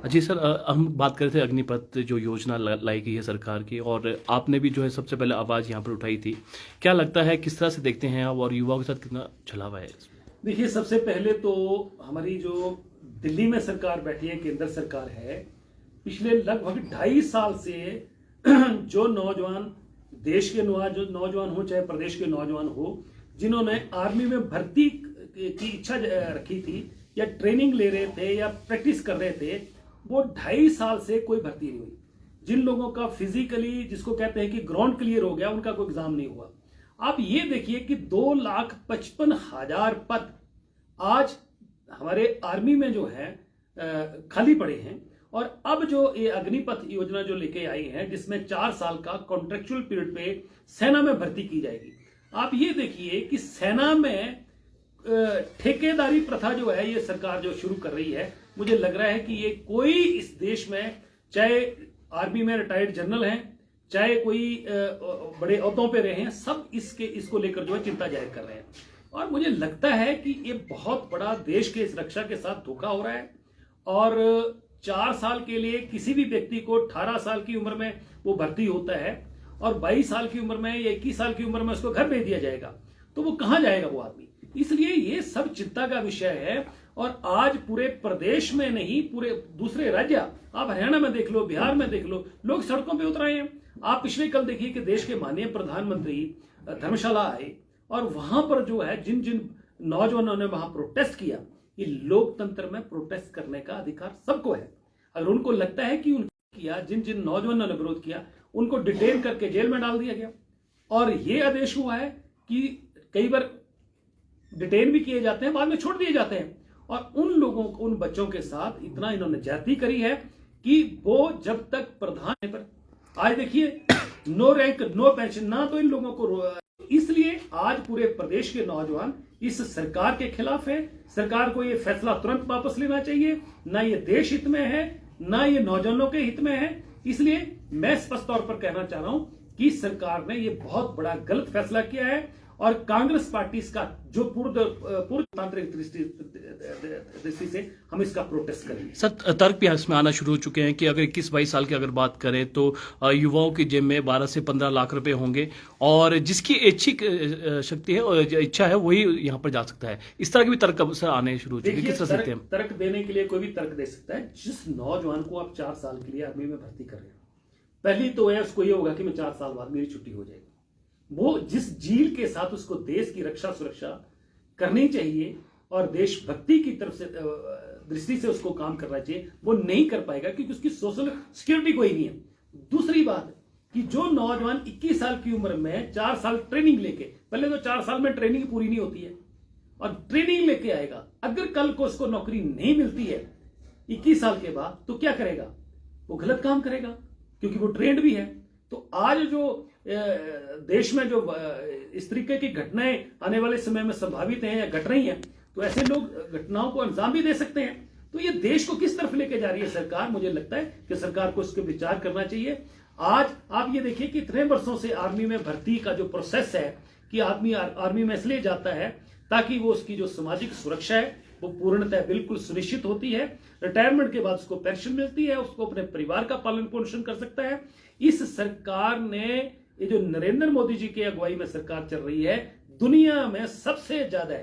जी sir, हम बात कर रहे थे अग्निपथ जो योजना लाई गई है सरकार की, और आपने भी जो है सबसे पहले आवाज़ यहाँ पर उठाई थी। क्या लगता है, किस तरह से देखते हैं आप, और युवाओं के साथ कितना छलावा है इसमें? देखिए, सबसे पहले तो हमारी जो दिल्ली में सरकार बैठी है, केंद्र सरकार है, पिछले लगभग 2.5 साल से जो नौजवान, देश के जो नौजवान हो चाहे प्रदेश के नौजवान हो, जिन्होंने आर्मी में भर्ती की इच्छा रखी थी या ट्रेनिंग ले रहे थे या प्रैक्टिस कर रहे थे, वो 2.5 साल से कोई भर्ती नहीं हुई। जिन लोगों का फिजिकली, जिसको कहते हैं कि ग्राउंड क्लियर हो गया, उनका कोई एग्जाम नहीं हुआ। आप ये देखिए कि 2,55,000 पद आज हमारे आर्मी में जो है खाली पड़े हैं। और अब जो ये अग्निपथ योजना जो लेके आई है, जिसमें 4 साल का कॉन्ट्रेक्चुअल पीरियड पे सेना में भर्ती की जाएगी। आप ये देखिए कि सेना में ठेकेदारी प्रथा जो है ये सरकार जो शुरू कर रही है, मुझे लग रहा है कि ये कोई इस देश में, चाहे आर्मी में रिटायर्ड जनरल हैं, चाहे कोई बड़े ओहदों पे रहे हैं, सब इसको लेकर जो है चिंता जाहिर कर रहे हैं। और मुझे लगता है कि ये बहुत बड़ा देश के रक्षा के साथ धोखा हो रहा है। और 4 साल के लिए किसी भी व्यक्ति को 18 साल की उम्र में वो भर्ती होता है, और 22 साल की उम्र में या 21 साल की उम्र में उसको घर भेज दिया जाएगा, तो वो कहां जाएगा वो आदमी। इसलिए ये सब चिंता का विषय है। और आज पूरे प्रदेश में नहीं, पूरे दूसरे राज्य, आप हरियाणा में देख लो, बिहार में देख लो, लोग सड़कों पे उतर आए हैं। आप पिछले कल देखिए कि देश के माननीय प्रधानमंत्री धर्मशाला आए, और वहां पर जो है जिन जिन नौजवानों ने वहां प्रोटेस्ट किया, ये लोकतंत्र में प्रोटेस्ट करने का अधिकार सबको है। अगर उनको लगता है कि उनको किया, जिन जिन नौजवानों ने विरोध किया, उनको डिटेन करके जेल में डाल दिया गया। और ये आदेश हुआ है कि कई बार डिटेन भी किए जाते हैं, बाद में छोड़ दिए जाते हैं। और उन लोगों को, उन बच्चों के साथ इतना इन्होंने ज्यादती करी है कि वो जब तक प्रधान पर, आज देखिए, नो रैंक नो पेंशन, ना तो इन लोगों को। इसलिए आज पूरे प्रदेश के नौजवान इस सरकार के खिलाफ है। सरकार को ये फैसला तुरंत वापस लेना चाहिए। ना ये देश हित में है, ना ये नौजवानों के हित में है। इसलिए मैं स्पष्ट तौर पर कहना चाह रहा हूं कि सरकार ने ये बहुत बड़ा गलत फैसला किया है। और कांग्रेस पार्टी इसका जो पूर्व तांत्रिक दृष्टि से हम इसका प्रोटेस्ट करेंगे। सर, तर्क भी इसमें आना शुरू हो चुके हैं कि अगर 21-22 साल की अगर बात करें तो युवाओं की जेब में 12 से 15 लाख रुपए होंगे, और जिसकी इच्छिक शक्ति है और इच्छा है वही यहाँ पर जा सकता है। इस तरह के भी तर्क अब सर आने शुरू हो चुके हैं। किस तरह से तर्क देने के लिए कोई भी तर्क दे सकता है। जिस नौजवान को आप 4 साल के लिए आर्मी में भर्ती कर रहे हैं, पहली तो है उसको ये होगा कि मैं 4 साल बाद मेरी छुट्टी हो जाएगी। वो जिस जील के साथ उसको देश की रक्षा सुरक्षा करनी चाहिए और देशभक्ति की तरफ से दृष्टि से उसको काम करना चाहिए, वो नहीं कर पाएगा, क्योंकि उसकी सोशल सिक्योरिटी कोई नहीं है। दूसरी बात कि जो नौजवान 21 साल की उम्र में 4 साल ट्रेनिंग लेके, पहले तो 4 साल में ट्रेनिंग पूरी नहीं होती है, और ट्रेनिंग लेके आएगा, अगर कल को उसको नौकरी नहीं मिलती है 21 साल के बाद, तो क्या करेगा? वो गलत काम करेगा, क्योंकि वो ट्रेंड भी है। तो आज जो देश में जो इस तरीके की घटनाएं आने वाले समय में संभावित हैं या घट रही हैं, तो ऐसे लोग घटनाओं को अंजाम भी दे सकते हैं। तो ये देश को किस तरफ लेके जा रही है सरकार? मुझे लगता है कि सरकार को इसके विचार करना चाहिए। आज आप ये देखिए कि इतने वर्षों से आर्मी में भर्ती का जो प्रोसेस है, कि आदमी आर्मी में इसलिए जाता है ताकि वो उसकी जो सामाजिक सुरक्षा है वो पूर्णतः बिल्कुल सुनिश्चित होती है। रिटायरमेंट के बाद उसको पेंशन मिलती है, उसको अपने परिवार का पालन पोषण कर सकता है। इस सरकार ने, ये जो नरेंद्र मोदी जी की अगुवाई में सरकार चल रही है, दुनिया में सबसे ज्यादा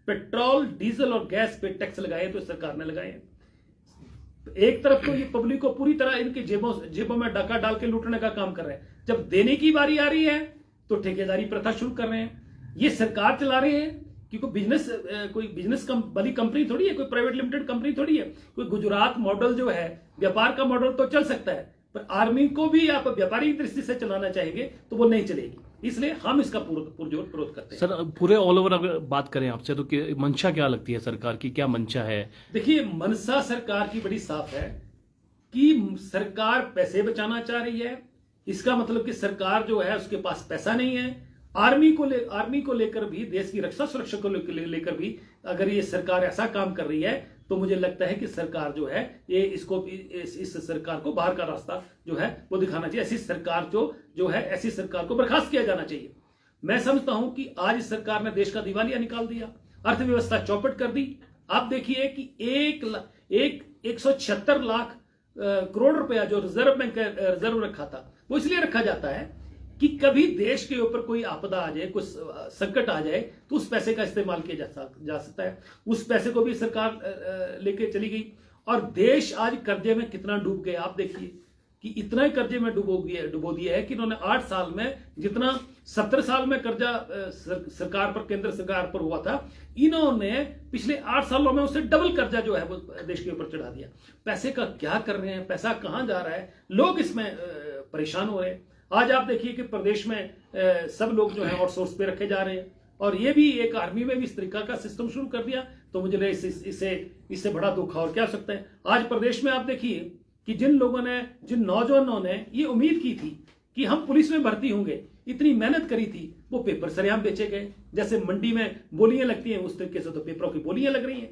पेट्रोल, डीजल और गैस पे टैक्स लगाए तो सरकार ने लगाए हैं। एक तरफ तो ये पब्लिक को पूरी तरह इनके जेबों में डाका डाल के लूटने का काम कर रहे हैं, जब देने की बारी आ रही है तो ठेकेदारी प्रथा शुरू कर रहे हैं। ये सरकार चला रहे हैं, क्योंकि कोई बिजनेस वाली कंपनी थोड़ी है, कोई प्राइवेट लिमिटेड कंपनी थोड़ी है। कोई गुजरात मॉडल जो है, व्यापार का मॉडल तो चल सकता है, पर आर्मी को भी आप व्यापारिक दृष्टि से चलाना चाहेंगे तो वो नहीं चलेगी। इसलिए हम इसका पुरजोर विरोध करते हैं। सर, पूरे ऑल ओवर अगर बात करें आपसे, तो मंशा क्या लगती है सरकार की? क्या मंशा है? देखिए, मंशा सरकार की बड़ी साफ है कि सरकार पैसे बचाना चाह रही है। इसका मतलब कि सरकार जो है उसके पास पैसा नहीं है। आर्मी को लेकर भी, देश की रक्षा सुरक्षा को लेकर भी अगर ये सरकार ऐसा काम कर रही है, तो मुझे लगता है कि सरकार जो है ये इस सरकार को बाहर का रास्ता जो है वो दिखाना चाहिए। ऐसी सरकार जो है ऐसी सरकार को बर्खास्त किया जाना चाहिए। मैं समझता हूं कि आज इस सरकार ने देश का दिवालिया निकाल दिया, अर्थव्यवस्था चौपट कर दी। आप देखिए कि 176 लाख करोड़ रुपया जो रिजर्व बैंक का रिजर्व रखा था, वो इसलिए रखा जाता है कि कभी देश के ऊपर कोई आपदा आ जाए, कुछ संकट आ जाए, तो उस पैसे का इस्तेमाल किया जा सकता है। उस पैसे को भी सरकार लेके चली गई और देश आज कर्जे में कितना डूब गया। आप देखिए कि इतना ही कर्जे में डुबो दिया है कि इन्होंने 8 साल में जितना 70 साल में कर्जा सरकार पर, केंद्र सरकार पर हुआ था, इन्होंने पिछले 8 सालों में उससे डबल कर्जा जो है वो देश के ऊपर चढ़ा दिया। पैसे का क्या कर रहे हैं, पैसा कहां जा रहा है, लोग इसमें परेशान हो रहे हैं। आज आप देखिए कि प्रदेश में सब लोग जो है आउटसोर्स पे रखे जा रहे हैं और ये भी एक आर्मी में भी इस तरीका का सिस्टम शुरू कर दिया, तो मुझे इससे बड़ा दुख और क्या हो सकता है। आज प्रदेश में आप देखिए कि जिन नौजवानों ने ये उम्मीद की थी कि हम पुलिस में भर्ती होंगे, इतनी मेहनत करी थी, वो पेपर सरेआम बेचे गए। जैसे मंडी में बोलियां लगती हैं उस तरीके से तो पेपरों की बोलियां लग रही हैं।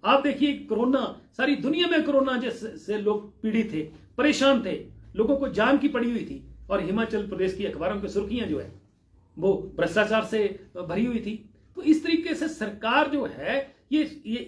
आप देखिए कोरोना, सारी दुनिया में कोरोना जैसे लोग पीड़ित थे, परेशान थे, लोगों को जान की पड़ी हुई थी और हिमाचल प्रदेश की अखबारों की सुर्खियां जो है वो भ्रष्टाचार से भरी हुई थी। तो इस तरीके से सरकार जो है ये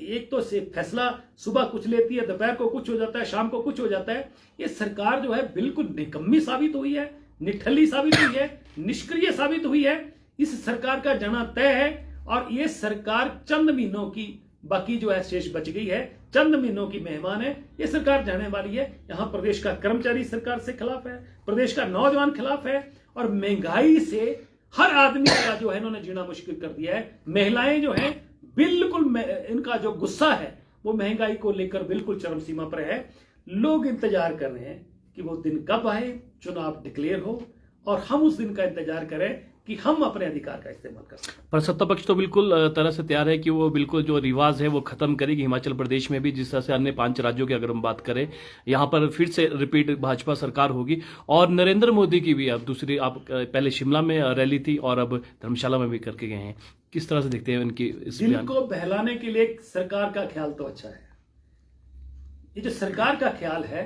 एक तो से फैसला सुबह कुछ लेती है, दोपहर को कुछ हो जाता है, शाम को कुछ हो जाता है। ये सरकार जो है बिल्कुल निकम्मी साबित हुई है, निठल्ली साबित हुई है, निष्क्रिय साबित हुई है। इस सरकार का जाना तय है और ये सरकार चंद महीनों की, बाकी जो है शेष बच गई है, चंद महीनों की मेहमान है। ये सरकार जाने वाली है। यहां प्रदेश का कर्मचारी सरकार से खिलाफ है, प्रदेश का नौजवान खिलाफ है और महंगाई से हर आदमी का जो है इन्होंने जीना मुश्किल कर दिया है। महिलाएं जो हैं बिल्कुल, इनका जो गुस्सा है वो महंगाई को लेकर बिल्कुल चरम सीमा पर है। लोग इंतजार कर रहे हैं कि वो दिन कब आए, चुनाव डिक्लेयर हो और हम उस दिन का इंतजार करें कि हम अपने अधिकार का इस्तेमाल कर सकें। पर सत्ता पक्ष तो बिल्कुल तरह से तैयार है कि वो बिल्कुल जो रिवाज है वो खत्म करेगी हिमाचल प्रदेश में भी, जिस तरह से अन्य 5 राज्यों की अगर हम बात करें, यहाँ पर फिर से रिपीट भाजपा सरकार होगी। और नरेंद्र मोदी की भी अब दूसरी, आप पहले शिमला में रैली थी और अब धर्मशाला में भी करके गए हैं, किस तरह से देखते हैं उनकी इस दिल को बहलाने के लिए सरकार का ख्याल तो अच्छा है। ये जो सरकार का ख्याल है,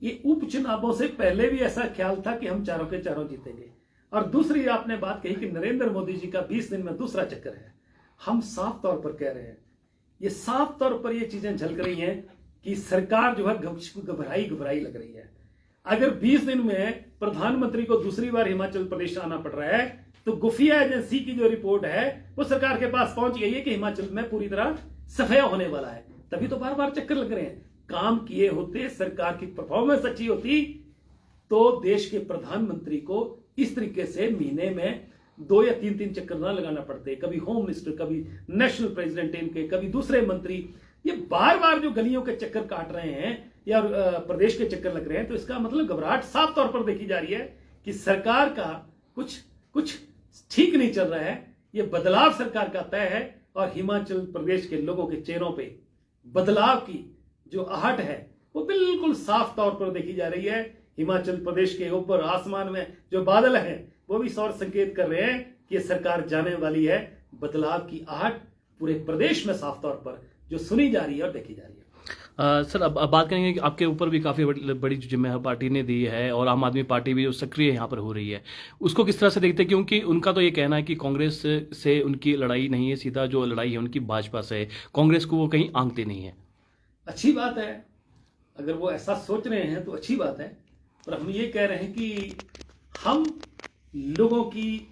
ये उपचुनावों से पहले भी ऐसा ख्याल था कि हम चारों के चारों जीतेंगे। और दूसरी आपने बात कही कि नरेंद्र मोदी जी का 20 दिन में दूसरा चक्कर है। हम साफ तौर पर कह रहे हैं, ये साफ तौर पर ये चीजें झलक रही हैं कि सरकार जो है घबराई लग रही है। अगर 20 दिन में प्रधानमंत्री को दूसरी बार हिमाचल प्रदेश आना पड़ रहा है, तो खुफिया एजेंसी की जो रिपोर्ट है वो सरकार के पास पहुंच गई है कि हिमाचल में पूरी तरह सफाया होने वाला है। तभी तो बार बार चक्कर लग रहे हैं। काम किए होते, सरकार की परफॉर्मेंस अच्छी होती, तो देश के प्रधानमंत्री को इस तरीके से महीने में 2 या 3 चक्कर ना लगाना पड़ते। कभी होम मिनिस्टर, कभी नेशनल प्रेसिडेंट इनके, कभी दूसरे मंत्री, ये बार बार जो गलियों के चक्कर काट रहे हैं या प्रदेश के चक्कर लग रहे हैं, तो इसका मतलब घबराहट साफ तौर पर देखी जा रही है कि सरकार का कुछ ठीक नहीं चल रहा है। ये बदलाव सरकार का तय है और हिमाचल प्रदेश के लोगों के चेहरों पे बदलाव की जो आहट है वो बिल्कुल साफ तौर पर देखी जा रही है। हिमाचल प्रदेश के ऊपर आसमान में जो बादल हैं वो भी सौर संकेत कर रहे हैं कि ये सरकार जाने वाली है। बदलाव की आहट पूरे प्रदेश में साफ तौर पर जो सुनी जा रही है और देखी जा रही है। सर अब बात करेंगे कि आपके ऊपर भी काफ़ी बड़ी जिम्मेदारी पार्टी ने दी है और आम आदमी पार्टी भी जो सक्रिय यहाँ पर हो रही है, उसको किस तरह से देखते हैं? क्योंकि उनका तो ये कहना है कि कांग्रेस से उनकी लड़ाई नहीं है, सीधा जो लड़ाई है उनकी भाजपा से है, कांग्रेस को वो कहीं आंकते नहीं है। अच्छी बात है, अगर वो ऐसा सोच रहे हैं तो अच्छी बात है, पर हम ये कह रहे हैं कि हम लोगों की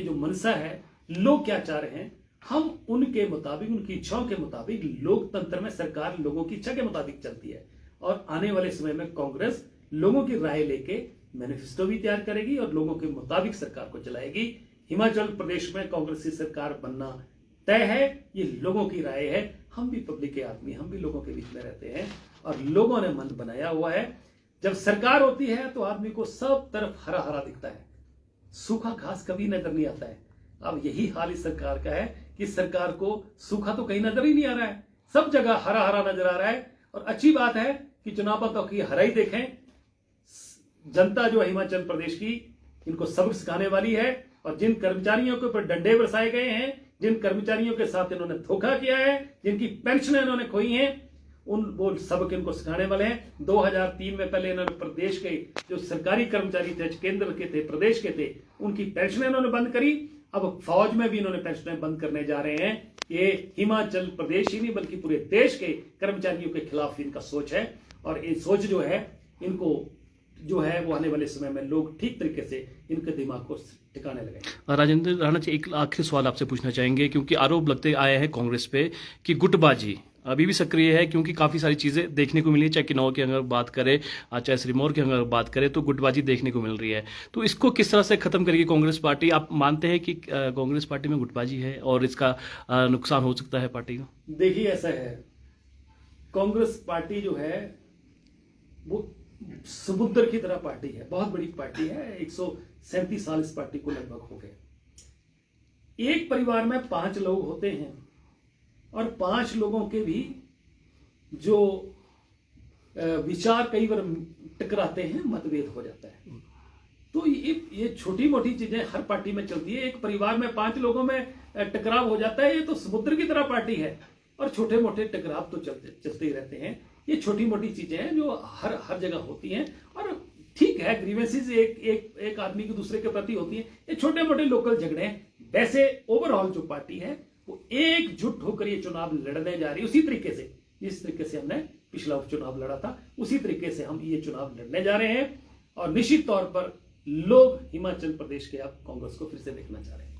जो मनसा है, लोग क्या चाह रहे हैं, हम उनके मुताबिक, उनकी इच्छाओं के मुताबिक, लोकतंत्र में सरकार लोगों की इच्छा के मुताबिक चलती है। और आने वाले समय में कांग्रेस लोगों की राय लेके मैनिफेस्टो भी तैयार करेगी और लोगों के मुताबिक सरकार को चलाएगी। हिमाचल प्रदेश में कांग्रेस की सरकार बनना तय है, ये लोगों की राय है। हम भी पब्लिक के आदमी, हम भी लोगों के बीच में रहते हैं और लोगों ने मन बनाया हुआ है। जब सरकार होती है तो आदमी को सब तरफ हरा हरा दिखता है, सूखा घास कभी नजर नहीं आता है। अब यही हाल इस सरकार का है कि सरकार को सूखा तो कहीं नजर ही नहीं आ रहा है, सब जगह हरा हरा नजर आ रहा है। और अच्छी बात है कि चुनाव तो की हरा ही देखें। जनता जो हिमाचल प्रदेश की, इनको सबक सिखाने वाली है और जिन कर्मचारियों के ऊपर डंडे बरसाए गए हैं, जिन कर्मचारियों के साथ इन्होंने धोखा किया है, जिनकी पेंशन इन्होंने खोई हैं, वो सबक इनको सिखाने वाले हैं। 2003 में पहले इन्होंने प्रदेश के जो सरकारी कर्मचारी थे, केंद्र के थे, प्रदेश के थे, उनकी पेंशन इन्होंने बंद करी। अब फौज में भी इन्होंने पेंशनें बंद करने जा रहे हैं। ये हिमाचल प्रदेश ही नहीं बल्कि पूरे देश के कर्मचारियों के खिलाफ इनका सोच है। और ये सोच जो है इनको जो है वो आने वाले समय में लोग ठीक तरीके से इनके दिमाग को ठिकाने लगे। राजेंद्र राणा जी, एक आखिरी सवाल आपसे पूछना चाहेंगे, क्योंकि आरोप लगते आए हैं कांग्रेस पे कि गुटबाजी अभी भी सक्रिय है, क्योंकि काफ़ी सारी चीज़ें देखने को मिली है, चाहे किन्नौर की अगर बात करें, चाहे सिरमौर की अगर बात करें, तो गुटबाजी देखने को मिल रही है। तो इसको किस तरह से खत्म करेगी कांग्रेस पार्टी? आप मानते हैं कि कांग्रेस पार्टी में गुटबाजी है और इसका नुकसान हो सकता है पार्टी को? देखिए ऐसा है, कांग्रेस पार्टी जो है वो समुद्र की तरह पार्टी है, बहुत बड़ी पार्टी है। 137 साल इस पार्टी को लगभग हो गए। एक परिवार में 5 लोग होते हैं और 5 लोगों के भी जो विचार कई बार टकराते हैं, मतभेद हो जाता है। तो ये छोटी मोटी चीजें हर पार्टी में चलती है। एक परिवार में 5 लोगों में टकराव हो जाता है, ये तो समुद्र की तरह पार्टी है और छोटे मोटे टकराव तो चलते ही रहते हैं। ये छोटी मोटी चीजें हैं जो हर जगह होती हैं और ठीक है, ग्रीवेंसेस एक आदमी के दूसरे के प्रति होती है, ये छोटे मोटे लोकल झगड़े हैं। वैसे ओवरऑल जो पार्टी है वो एकजुट होकर ये चुनाव लड़ने जा रही है, उसी तरीके से जिस तरीके से हमने पिछला उपचुनाव लड़ा था, उसी तरीके से हम ये चुनाव लड़ने जा रहे हैं। और निश्चित तौर पर लोग हिमाचल प्रदेश के अब कांग्रेस को फिर से देखना चाह रहे हैं।